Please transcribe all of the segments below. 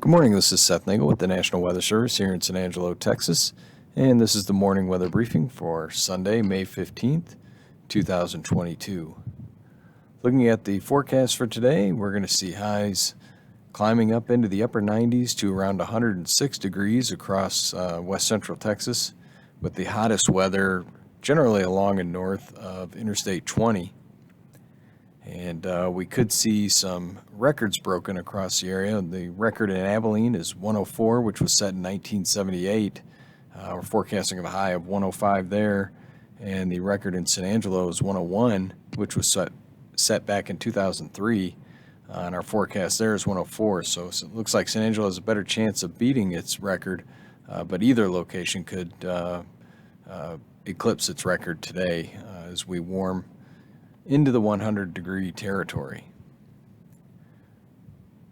Good morning, this is Seth Nagel with the National Weather Service here in San Angelo, Texas, and this is the morning weather briefing for Sunday, May 15th, 2022. Looking at the forecast for today, we're going to see highs climbing up into the upper 90s to around 106 degrees across west central Texas, with the hottest weather generally along and north of Interstate 20. And we could see some records broken across the area. The record in Abilene is 104, which was set in 1978. We're forecasting a high of 105 there. And the record in San Angelo is 101, which was set back in 2003. And our forecast there is 104. So it looks like San Angelo has a better chance of beating its record, but either location could eclipse its record today as we warm into the 100-degree territory.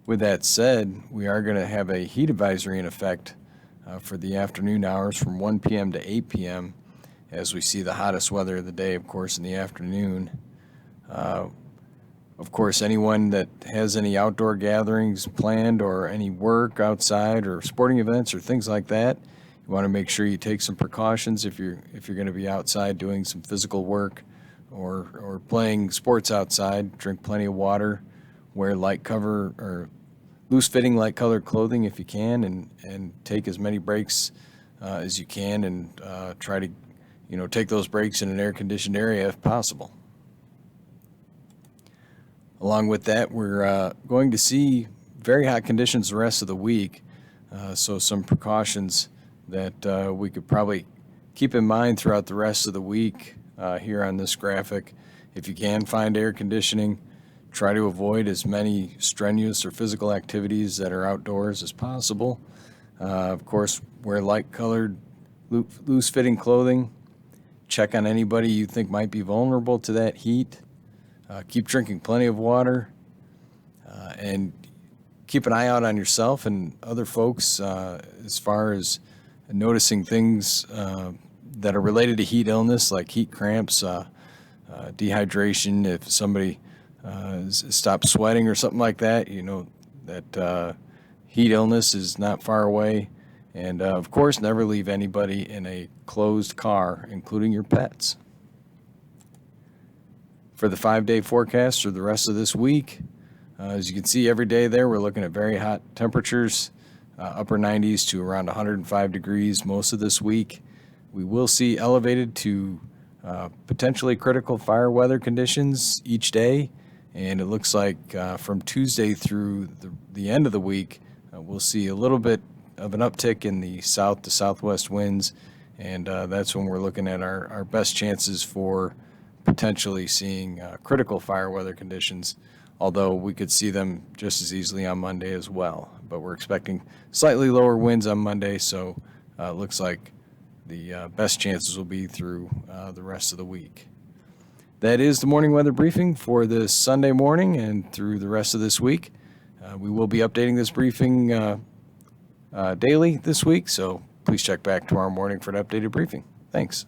With that said, we are going to have a heat advisory in effect for the afternoon hours from 1 p.m. to 8 p.m. as we see the hottest weather of the day, of course, in the afternoon. Of course, anyone that has any outdoor gatherings planned or any work outside or sporting events or things like that, you want to make sure you take some precautions if you're going to be outside doing some physical work or playing sports outside. Drink plenty of water, wear light cover or loose-fitting light colored clothing if you can, and take as many breaks as you can, and try to take those breaks in an air-conditioned area if possible. Along with that, we're going to see very hot conditions the rest of the week, so some precautions that we could probably keep in mind throughout the rest of the week. Here on this graphic, if you can find air conditioning, try to avoid as many strenuous or physical activities that are outdoors as possible. Of course, wear light-colored, loose-fitting clothing. Check on anybody you think might be vulnerable to that heat. Keep drinking plenty of water, and keep an eye out on yourself and other folks as far as noticing things that are related to heat illness, like heat cramps, dehydration. If somebody stops sweating or something like that, that heat illness is not far away. And of course, never leave anybody in a closed car, including your pets. For the 5-day forecast for the rest of this week, as you can see every day there, we're looking at very hot temperatures, upper 90s to around 105 degrees most of this week. We will see elevated to potentially critical fire weather conditions each day, and it looks like from Tuesday through the end of the week, we'll see a little bit of an uptick in the south to southwest winds, and that's when we're looking at our best chances for potentially seeing critical fire weather conditions, although we could see them just as easily on Monday as well. But we're expecting slightly lower winds on Monday, so it looks like the best chances will be through the rest of the week. That is the morning weather briefing for this Sunday morning and through the rest of this week. We will be updating this briefing daily this week, so please check back tomorrow morning for an updated briefing. Thanks.